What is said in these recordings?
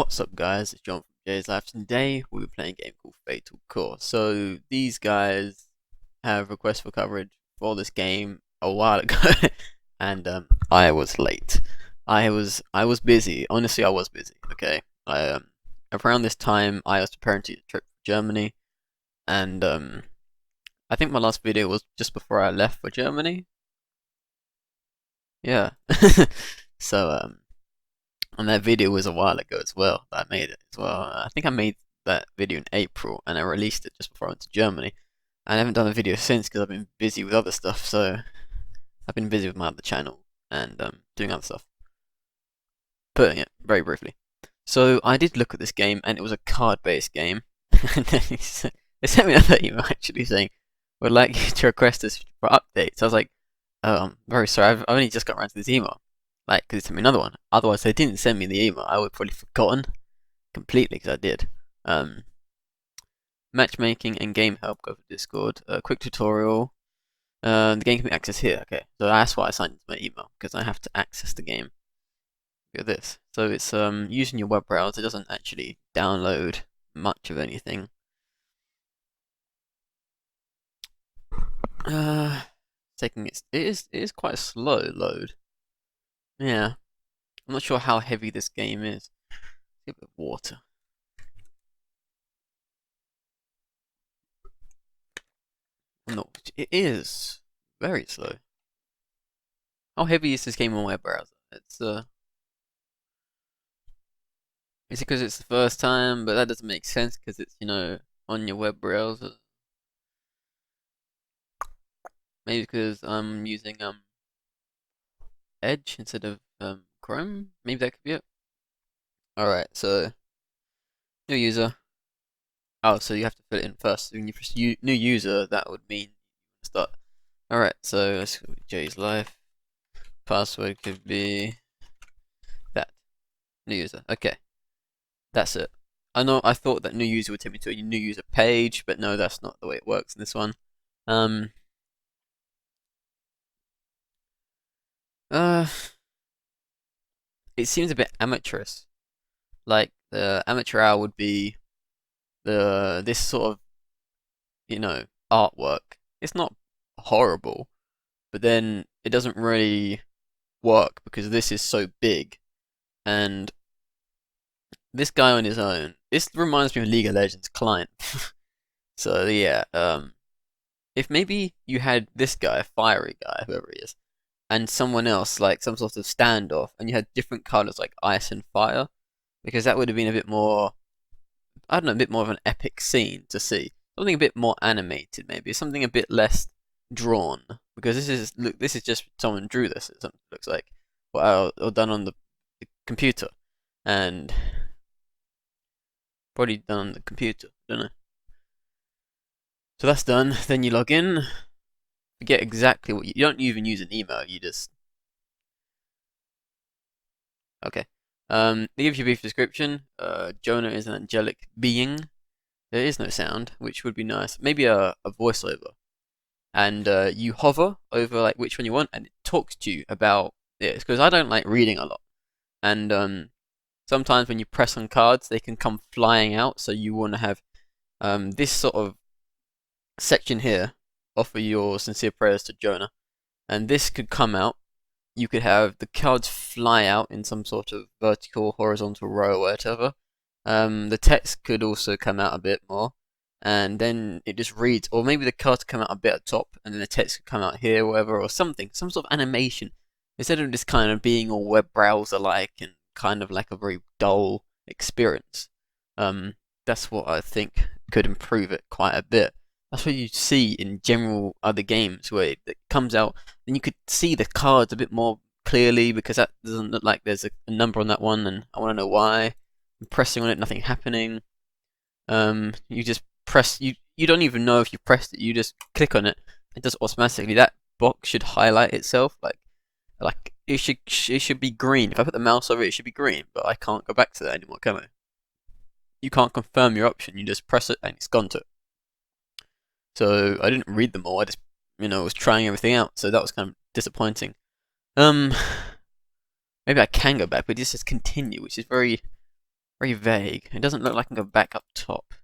What's up, guys? It's John from Jay's Life. Today we'll be playing a game called Fatal. So these guys have requests for coverage for this game a while ago, and I was late. I was busy. Honestly, I was busy. Okay, I around this time I was preparing to trip to Germany, and I think my last video was just before I left for Germany. Yeah. So and that video was a while ago as well. That I made it as well. I think I made that video in April, and I released it just before I went to Germany. I haven't done a video since because I've been busy with other stuff. So I've been busy with my other channel and doing other stuff. Putting it very briefly. So I did look at this game, and it was a card-based game. And then they sent me another email actually saying, "Would like you to request this for updates." I was like, "Oh, I'm very sorry. I've only just got around to this email." Like, because they sent me another one. Otherwise, they didn't send me the email. I would have probably forgotten completely because I did. Matchmaking and game help, go for Discord. Quick tutorial. The game can be accessed here. Okay, so that's why I signed into my email, because I have to access the game. Look at this. So it's using your web browser. It doesn't actually download much of anything. Taking it is quite a slow load. Yeah, I'm not sure how heavy this game is. Give it water. No, it is very slow. How heavy is this game on web browser? Is it because it's the first time? But that doesn't make sense because it's on your web browser. Maybe because I'm using Edge instead of Chrome. Maybe that could be it. All right, so new user. Oh, so you have to fill it in first. So when you press new user, that would mean start. All right, so let's go with Jay's Life. Password could be that. New user. Okay, that's it. I thought that new user would take me to a new user page, but no, that's not the way it works in this one. Um. Uh. It seems a bit amateurish. Like the amateur hour would be this sort of artwork. It's not horrible, but then it doesn't really work because this is so big, and this guy on his own. This reminds me of League of Legends client. So yeah, if maybe you had this guy, fiery guy, whoever he is, and someone else like some sort of standoff, and you had different colors like ice and fire, because that would have been a bit more, I don't know, a bit more of an epic scene to see. Something a bit more animated, maybe something a bit less drawn, because this is just someone drew this. It looks like, or done on the computer, and probably done on the computer. Don't know. So that's done. Then you log in. Forget exactly what you don't even use an email. You just okay. They give you a brief description. Jonah is an angelic being. There is no sound, which would be nice. Maybe a voiceover. And you hover over like which one you want, and it talks to you about this. Because I don't like reading a lot, and sometimes when you press on cards, they can come flying out. So you want to have this sort of section here. Offer your sincere prayers to Jonah, and this could come out. You could have the cards fly out in some sort of vertical, horizontal row or whatever. The text could also come out a bit more, and then it just reads, or maybe the cards come out a bit at the top, and then the text could come out here, or whatever, or something, some sort of animation, instead of just kind of being all web browser like and kind of like a very dull experience. That's what I think could improve it quite a bit. That's what you see in general other games where it comes out, and you could see the cards a bit more clearly because that doesn't look like there's a number on that one, and I want to know why. I'm pressing on it, nothing happening. You just press. You don't even know if you pressed it. You just click on it. It does automatically. That box should highlight itself. Like it should be green. If I put the mouse over it, it should be green. But I can't go back to that anymore, can I? You can't confirm your option. You just press it and it's gone to it. So I didn't read them all. I just was trying everything out. So that was kind of disappointing. Maybe I can go back, but it just says continue, which is very very vague. It doesn't look like I can go back up top.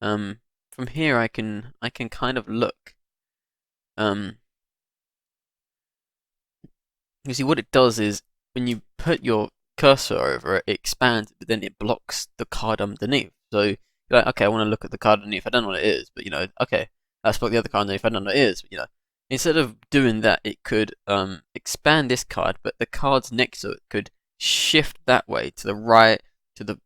From here I can kind of look. You see what it does is when you put your cursor over it, it expands, but then it blocks the card underneath. So you're like, okay, I want to look at the card underneath. I don't know what it is, but okay, let's block the other card underneath. I don't know what it is, but instead of doing that, it could expand this card, but the cards next to it could shift that way to the right, to the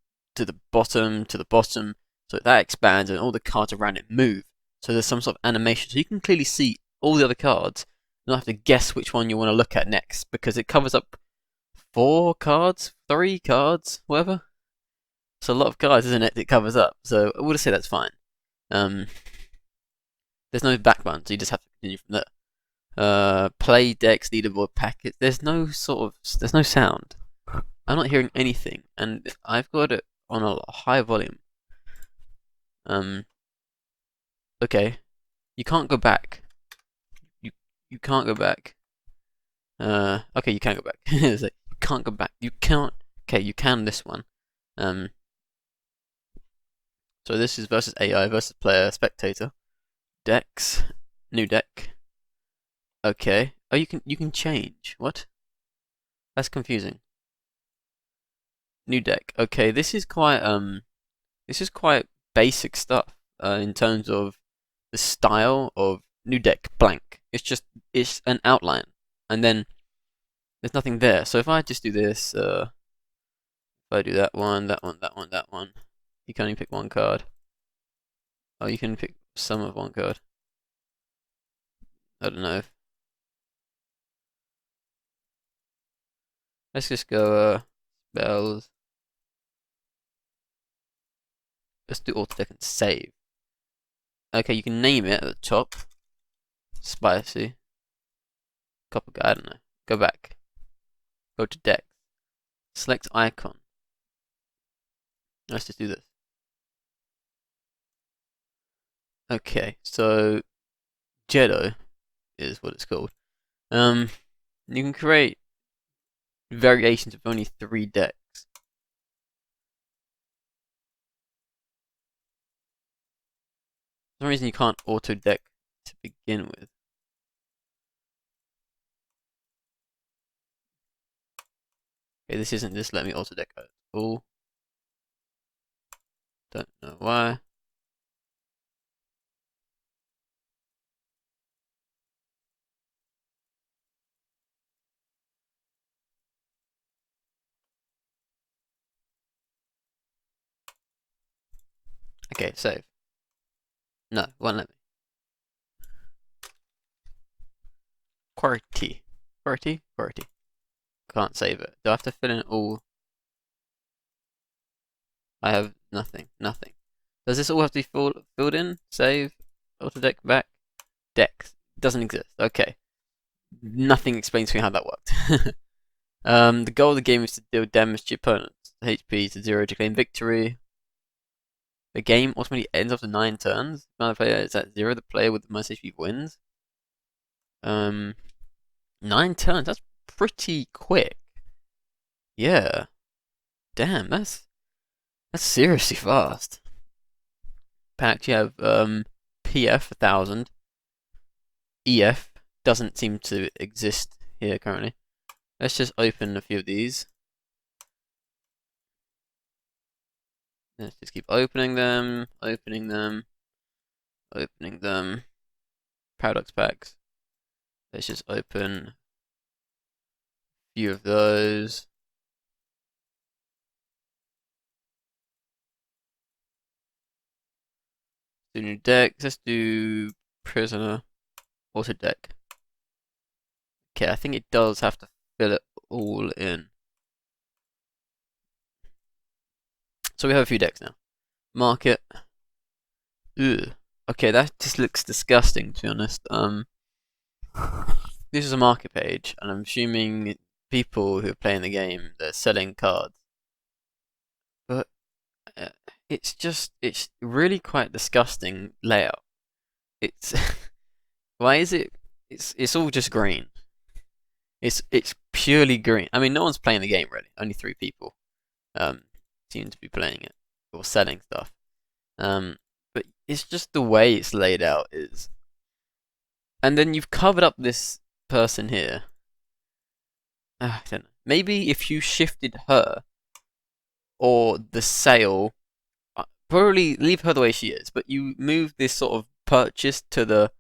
bottom, to the bottom. So that expands, and all the cards around it move. So there's some sort of animation, so you can clearly see all the other cards. You don't have to guess which one you want to look at next, because it covers up 4 cards, 3 cards, whatever. It's a lot of cards, isn't it? It covers up, so I would say that's fine. There's no back button, so you just have to continue from there. Play decks, leaderboard packets. There's no sound. I'm not hearing anything, and I've got it on a high volume. Okay, you can't go back. You can't go back. Okay, you can go back. It's like, you can't go back. You can't. Okay, you can this one. So this is versus AI versus player spectator. Decks, new deck. Okay. Oh, you can change. What? That's confusing. New deck. Okay, this is quite basic stuff in terms of the style of new deck blank. It's an outline, and then there's nothing there. So if I just do this, if I do that one, that one, that one, that one, you can only pick one card. Oh, you can pick some of one card. I don't know. Let's just go spells. Let's do auto deck and save. Okay, you can name it at the top. Spicy. Copper guy, I don't know. Go back. Go to deck. Select icon. Let's just do this. Okay, so Jeddo is what it's called. You can create variations of only 3 decks. For some reason you can't auto deck to begin with. Okay, this isn't just let me auto deck at all. Don't know why. Okay, save. No, won't let me. QWERTY. QWERTY. Can't save it. Do I have to fill in all? I have nothing. Does this all have to be filled in? Save. Auto deck back. Decks. Doesn't exist. Okay. Nothing explains to me how that worked. The goal of the game is to deal damage to your opponent's HP to 0 to claim victory. The game ultimately ends after 9 turns. If the player is at 0, the player with the most HP wins. 9 turns, that's pretty quick. Yeah. Damn, that's seriously fast. Packed, you have PF 1000. EF doesn't seem to exist here currently. Let's just open a few of these. Let's just keep opening them. Paradox packs. Let's just open a few of those. Do new decks. Let's do prisoner. Auto deck. Okay, I think it does have to fill it all in. So we have a few decks now. Market. Ugh. Okay, that just looks disgusting, to be honest. This is a market page, and I'm assuming people who are playing the game, they're selling cards. But it's really quite disgusting layout. It's why is it? It's all just green. It's purely green. I mean, no one's playing the game really. Only 3 people. seem to be playing it or selling stuff. But it's just the way it's laid out is, and then you've covered up this person here. I don't know. Maybe if you shifted her or the sale, probably leave her the way she is, but you move this sort of purchase to the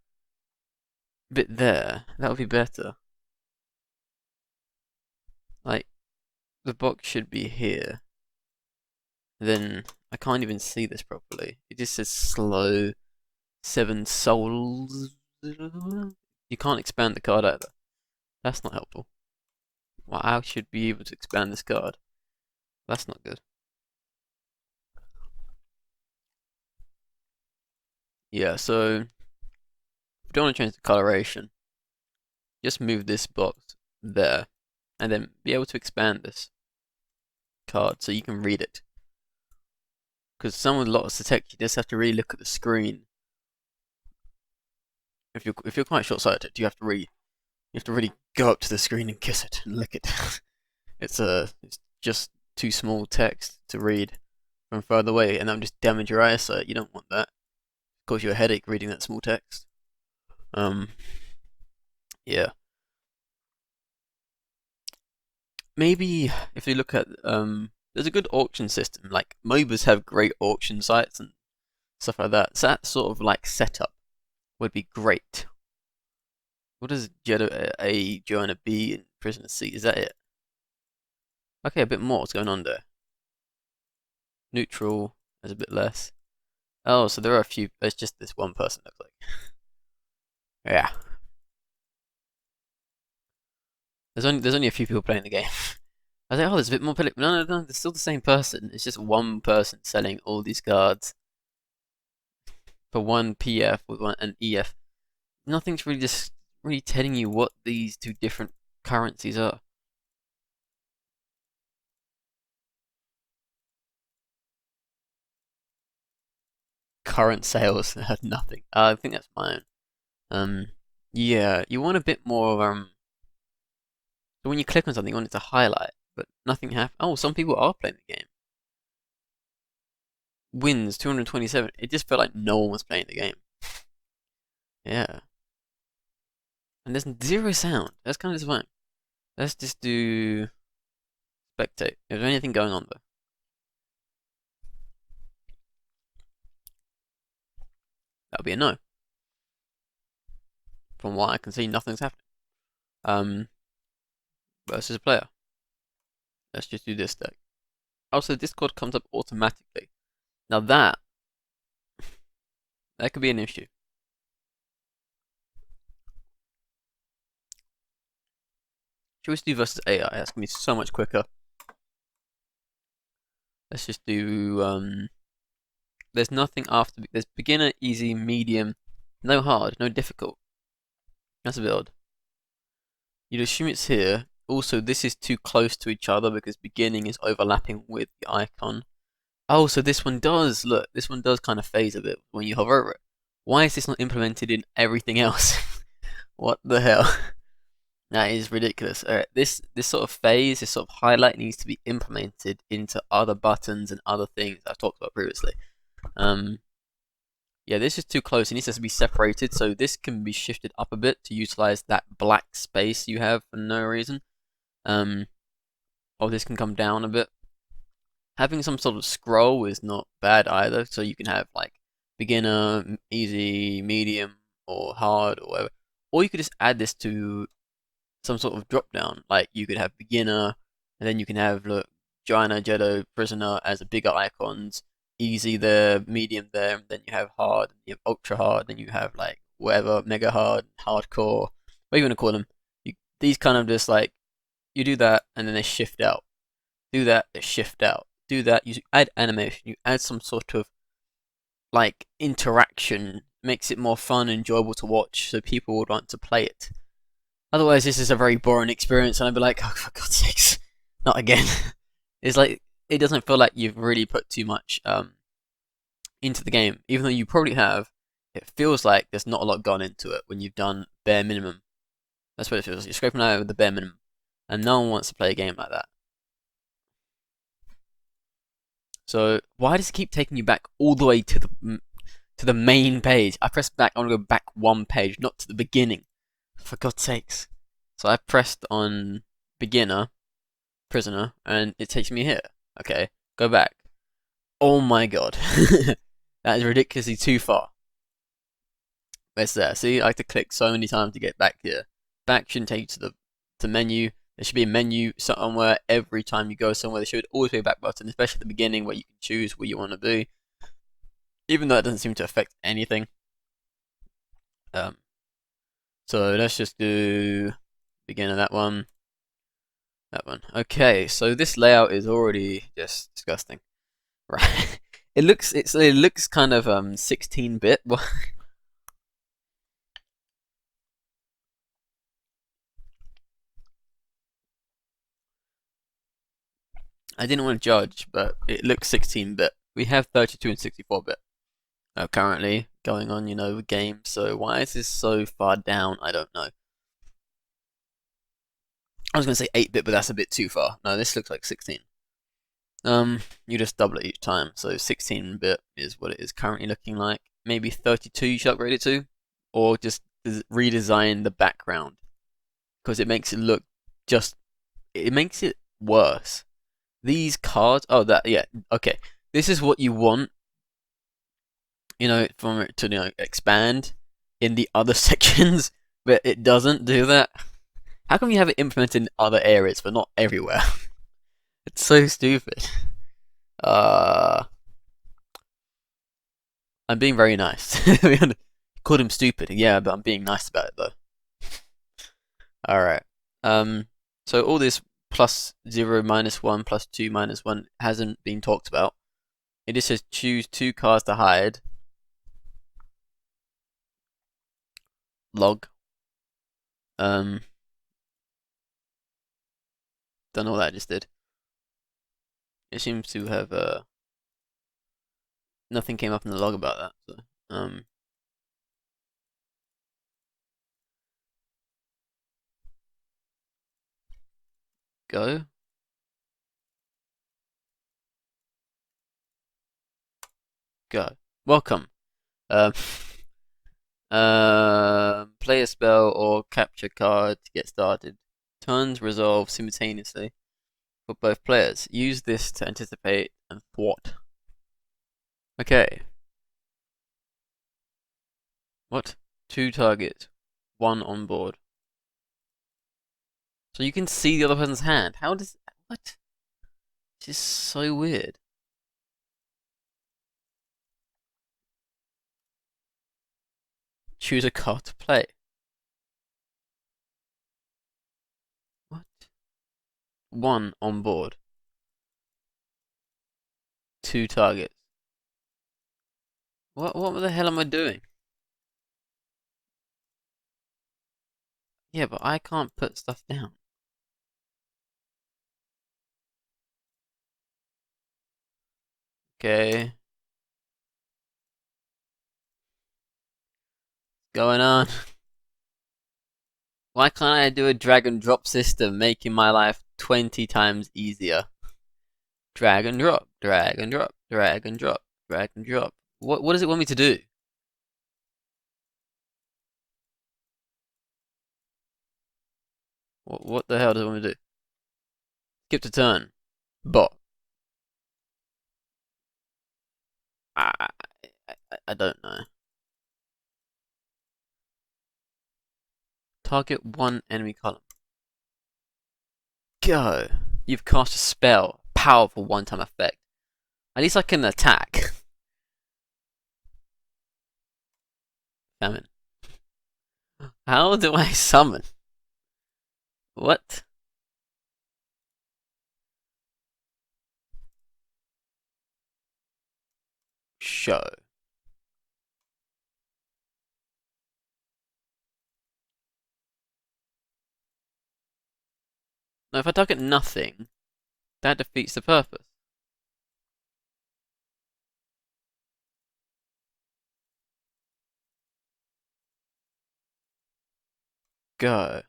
bit there. That would be better. Like the box should be here. Then I can't even see this properly. It just says slow 7 souls. You can't expand the card either. That's not helpful. Well, I should be able to expand this card. That's not good. Yeah, so if you don't want to change the coloration, just move this box there, and then be able to expand this card so you can read it. Because some with lots of text, you just have to really look at the screen. If you're quite short-sighted, you have to really go up to the screen and kiss it and lick it. It's just too small text to read from further away, and that would just damage your eyesight. You don't want that. Cause you a headache reading that small text. Yeah. Maybe if you look at there's a good auction system. Like MOBAs have great auction sites and stuff like that. So that sort of like setup would be great. What does Jeddah A, Joanna B, and Prisoner C? Is that it? Okay, a bit more. What's going on there? Neutral. There's a bit less. Oh, so there are a few. There's just this one person looks like. Yeah. There's only a few people playing the game. I was like, oh, there's a bit more. No, there's still the same person. It's just one person selling all these cards for one PF with an EF. Nothing's really just really telling you what these two different currencies are. Current sales had nothing. I think that's mine. Yeah, you want a bit more So when you click on something, you want it to highlight, but nothing happens. Oh, some people are playing the game. Wins 227. It just felt like no one was playing the game. Yeah. And there's zero sound. That's kind of disappointing. Let's just do spectate. Is there anything going on there? That'll be a no. From what I can see, nothing's happening. Versus a player. Let's just do this deck. Also, Discord comes up automatically. Now that could be an issue. Should we just do versus AI? That's gonna be so much quicker. Let's just do there's nothing after. There's beginner, easy, medium, no hard, no difficult. That's a bit odd. You'd assume it's here. Also, this is too close to each other because beginning is overlapping with the icon. Oh, so this one does, look, this one does kind of phase a bit when you hover over it. Why is this not implemented in everything else? What the hell? That is ridiculous. Alright, this sort of phase, this sort of highlight needs to be implemented into other buttons and other things I've talked about previously. Yeah, this is too close. It needs to be separated, so this can be shifted up a bit to utilize that black space you have for no reason. Or this can come down a bit. Having some sort of scroll is not bad either, so you can have like beginner, easy, medium, or hard, or whatever. Or you could just add this to some sort of drop down. Like you could have beginner, and then you can have look Joanna, Jeddah, Prisoner as the bigger icons. Easy there, medium there, and then you have hard, and you have ultra hard, and you have like whatever, mega hard, hardcore, what you want to call them. These kind of just like you do that, and then they shift out. Do that, they shift out. Do that, you add animation, you add some sort of like interaction, makes it more fun and enjoyable to watch, so people would want to play it. Otherwise, this is a very boring experience, and I'd be like, oh, for God's sakes, not again. It's like it doesn't feel like you've really put too much into the game, even though you probably have. It feels like there's not a lot gone into it when you've done bare minimum. That's what it feels. You're scraping out with the bare minimum, and no one wants to play a game like that. So why does it keep taking you back all the way to the main page? I pressed back. I want to go back one page, not to the beginning. For God's sakes. So I pressed on beginner, prisoner, and it takes me here. Okay, go back. Oh my god. That is ridiculously too far. It's there. See, I have to click so many times to get back here. Back shouldn't take you to the menu. There should be a menu somewhere every time you go somewhere. There should always be a back button, especially at the beginning where you can choose where you want to be. Even though it doesn't seem to affect anything. So let's just do begin of that one. That one. Okay, so this layout is already just disgusting. Right. It looks kind of 16-bit. I didn't want to judge, but it looks 16-bit. We have 32 and 64-bit currently going on, with games. So why is this so far down? I don't know. I was gonna say 8-bit, but that's a bit too far. No, this looks like 16. You just double it each time. So 16-bit is what it is currently looking like. Maybe 32 you should upgrade it to, or just redesign the background because it makes it look it makes it worse. These cards, oh yeah, okay. This is what you want, from it to expand in the other sections, but it doesn't do that. How come you have it implemented in other areas but not everywhere? It's so stupid. I'm being very nice. Called him stupid, yeah, but I'm being nice about it though. All right. So all this +0, -1, +2, -1 hasn't been talked about. It just says choose 2 cards to hide. Log. Don't know what that just did. It seems to have nothing came up in the log about that. So go. Go. Welcome. Um, play a spell or capture card to get started. Turns resolve simultaneously for both players. Use this to anticipate and thwart. Okay. What? 2 targets. 1 on board. So you can see the other person's hand. How does... What? This is so weird. Choose a card to play. What? 1 on board. 2 targets. What the hell am I doing? Yeah, but I can't put stuff down. Okay. Going on. Why can't I do a drag and drop system, making my life 20 times easier? Drag and drop, drag and drop, drag and drop, drag and drop. What does it want me to do? What the hell does it want me to do? Skip to turn. Bot. I, I don't know. Target 1 enemy column. Go. You've cast a spell. Powerful one-time effect. At least I can attack. Famine. How do I summon? What? Show. Now, if I target nothing, that defeats the purpose. Go.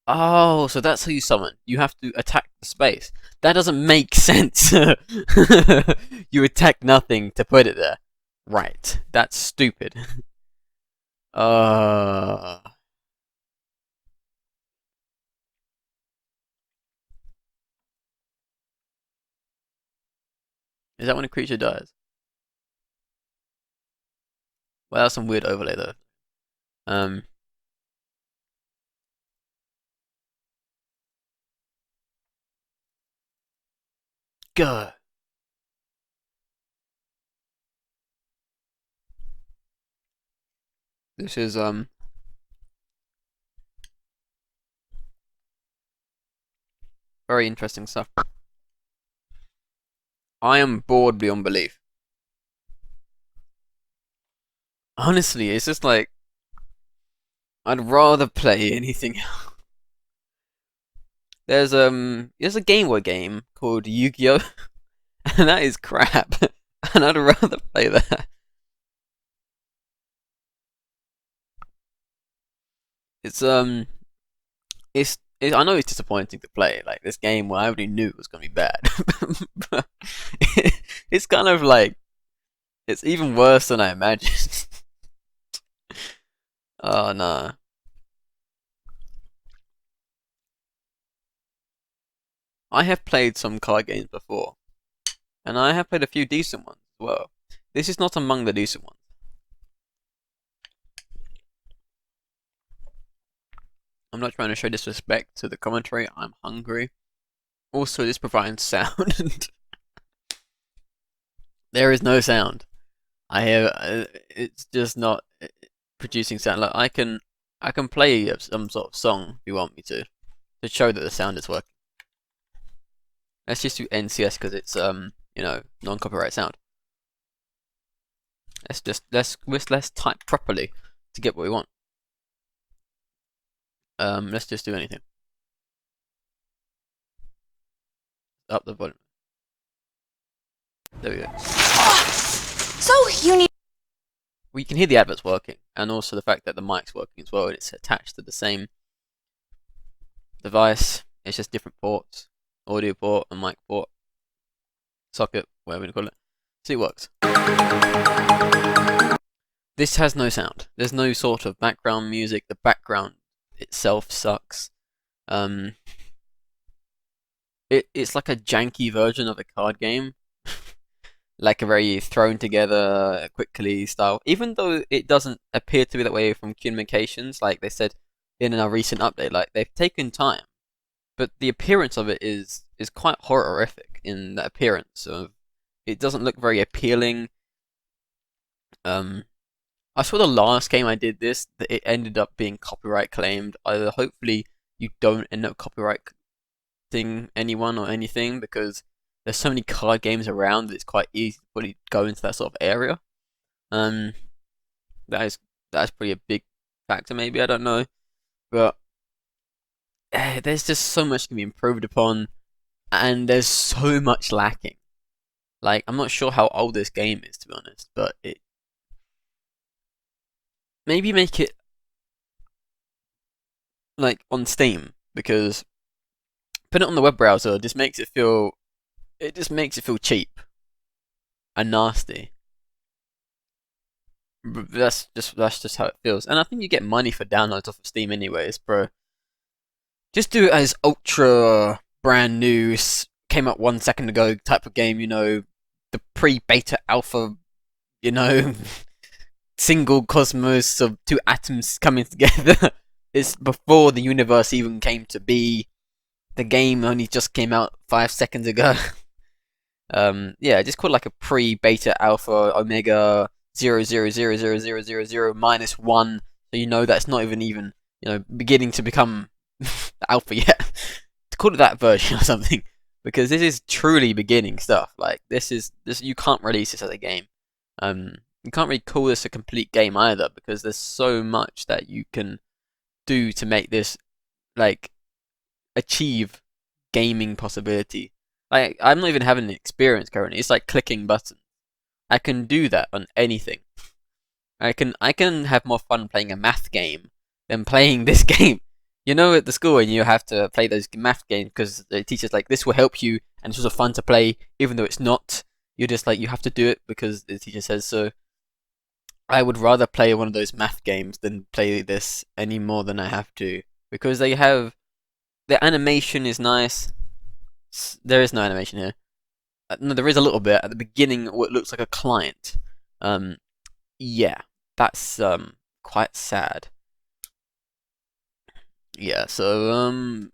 Oh, so that's how you summon. You have to attack the space. That doesn't make sense. You attack nothing to put it there. Right. That's stupid. Uh, is that when a creature dies? Well, that's some weird overlay though. Um, go. This is very interesting stuff. I am bored beyond belief. Honestly, it's just like I'd rather play anything. There's a Game Boy game called Yu-Gi-Oh, and that is crap. And I'd rather play that. It's I know it's disappointing to play like this game where I already knew it was gonna be bad. But it's kind of like it's even worse than I imagined. Oh no. I have played some card games before, and I have played a few decent ones as well. This is not among the decent ones. I'm not trying to show disrespect to the commentary. I'm hungry. Also, this provides sound. There is no sound. I have. It's just not producing sound. Like I can play some sort of song if you want me to show that the sound is working. Let's just do NCS because it's non-copyright sound. Let's type properly to get what we want. Let's just do anything. Up the volume. There we go. So you need. Well, you can hear the adverts working, and also the fact that the mic's working as well, and it's attached to the same device. It's just different ports, audio port and mic port, socket, whatever you call it. See, it works. This has no sound. There's no sort of background music. The background itself sucks. It's like a janky version of a card game, like a very thrown together quickly style. Even though it doesn't appear to be that way from communications, like they said in a recent update, like they've taken time, but the appearance of it is quite horrific in the appearance of. It doesn't look very appealing. I saw the last game I did this, that it ended up being copyright claimed. Either hopefully you don't end up copyrighting anyone or anything because there's so many card games around that it's quite easy to probably go into that sort of area. Um, that's pretty a big factor maybe, I don't know. But there's just so much can be improved upon and there's so much lacking. Like I'm not sure how old this game is to be honest, but it maybe make it like on Steam because put it on the web browser just makes it feel cheap and nasty. That's just how it feels. And I think you get money for downloads off of Steam anyways, bro. Just do it as ultra brand new, came out 1 second ago type of game. The pre-beta alpha. You know, single cosmos of two atoms coming together. It's before the universe even came to be. The game only just came out 5 seconds ago. Yeah, just call it like a pre-beta alpha omega 0.0000000 -1, so you know that's not even beginning to become alpha yet. To call it that version or something, because this is truly beginning stuff. Like this you can't release this as a game. You can't really call this a complete game either because there's so much that you can do to make this like achieve gaming possibility. Like I'm not even having an experience currently. It's like clicking buttons. I can do that on anything. I can have more fun playing a math game than playing this game. You know, at the school when you have to play those math games because the teacher's like, this will help you, and it's also fun to play, even though it's not. You're just like, you have to do it because the teacher says so. I would rather play one of those math games than play this any more than I have to because they have the animation is nice. There is no animation here. No, there is a little bit at the beginning. What looks like a client. Um, yeah, that's quite sad. Yeah, so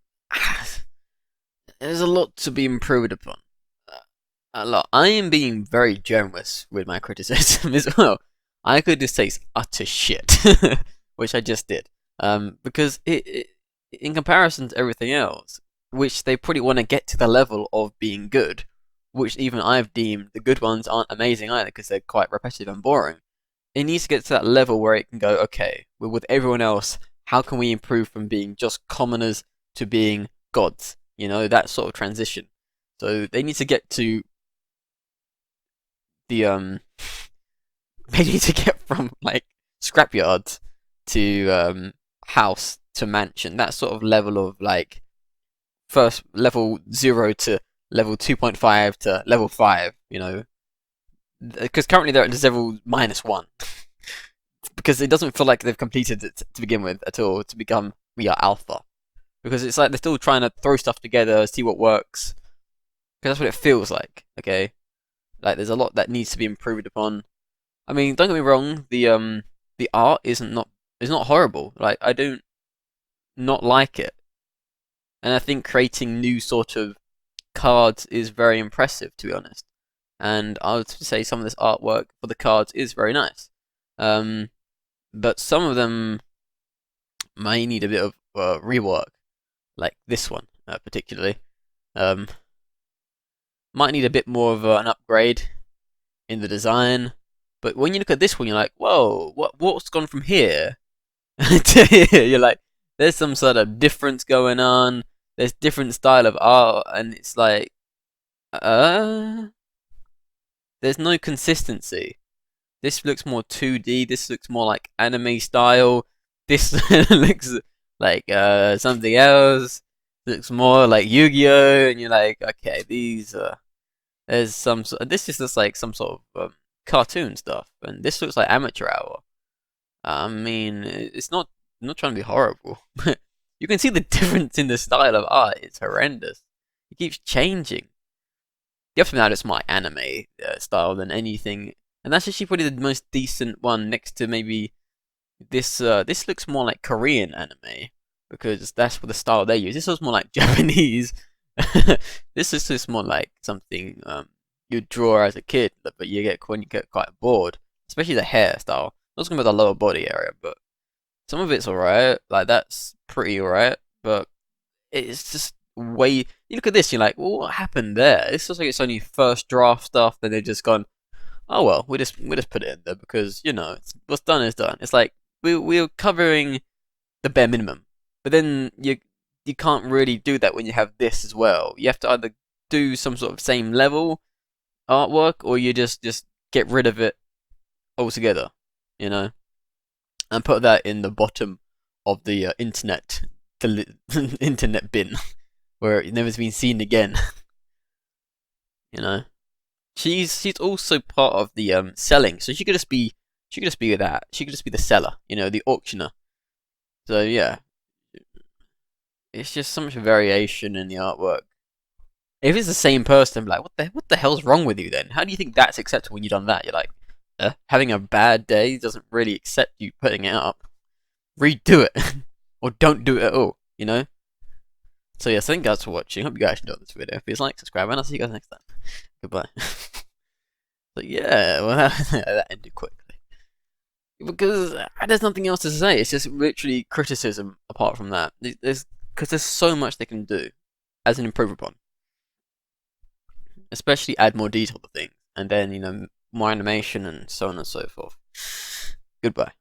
there's a lot to be improved upon. A lot. I am being very generous with my criticism as well. I could just say it's utter shit, which I just did. Because in comparison to everything else, which they probably want to get to the level of being good, which even I've deemed the good ones aren't amazing either because they're quite repetitive and boring. It needs to get to that level where it can go, okay, with everyone else, how can we improve from being just commoners to being gods? You know, that sort of transition. So they need to get to the they need to get from like scrapyard to house to mansion. That sort of level of like first level 0 to level 2.5 to level 5. You know, because currently they're at level -1. Because it doesn't feel like they've completed it to begin with at all to become we are alpha. Because it's like they're still trying to throw stuff together, see what works. Because that's what it feels like. Okay, like there's a lot that needs to be improved upon. I mean, don't get me wrong. The art is not horrible. Like I don't not like it, and I think creating new sort of cards is very impressive, to be honest. And I would say some of this artwork for the cards is very nice. Um, but some of them may need a bit of rework, like this one particularly. Um, might need a bit more of an upgrade in the design. But when you look at this one, you're like, whoa, what's gone from here to here? You're like, there's some sort of difference going on. There's different style of art, and it's like, there's no consistency. This looks more 2D. This looks more like anime style. This looks like something else. Looks more like Yu-Gi-Oh! And you're like, okay, these there's some. This just looks like some sort of cartoon stuff, and this looks like amateur hour. I mean, it's not. I'm not trying to be horrible, but you can see the difference in the style of art. It's horrendous. It keeps changing. You have to know it's more anime style than anything, and that's actually probably the most decent one next to maybe this. This looks more like Korean anime because that's what the style they use. This looks more like Japanese. This is just more like something you draw as a kid, but you get when you get quite bored, especially the hairstyle. I was talking about the lower body area, but some of it's alright. Like that's pretty alright, but it's just way. You look at this, you're like, well, what happened there? This looks like it's only first draft stuff. Then they've just gone, oh well, we just put it in there because you know what's done is done. It's like we're covering the bare minimum, but then you can't really do that when you have this as well. You have to either do some sort of same level artwork or you just get rid of it altogether, you know, and put that in the bottom of the internet the internet bin where it never's been seen again. You know, she's also part of the selling, so she could just be that. She could just be the seller, you know, the auctioneer. So yeah, it's just so much variation in the artwork. If it's the same person, I'm like, what the hell's wrong with you then? How do you think that's acceptable when you've done that? You're like, having a bad day doesn't really accept you putting it up. Redo it, or don't do it at all. You know. So yes, thank you guys for watching. Hope you guys enjoyed this video. Please like, subscribe, and I'll see you guys next time. Goodbye. So yeah, well that ended quickly because there's nothing else to say. It's just literally criticism. Apart from that, there's so much they can do as an improve upon. Especially add more detail to things, and then you know more animation and so on and so forth. Goodbye.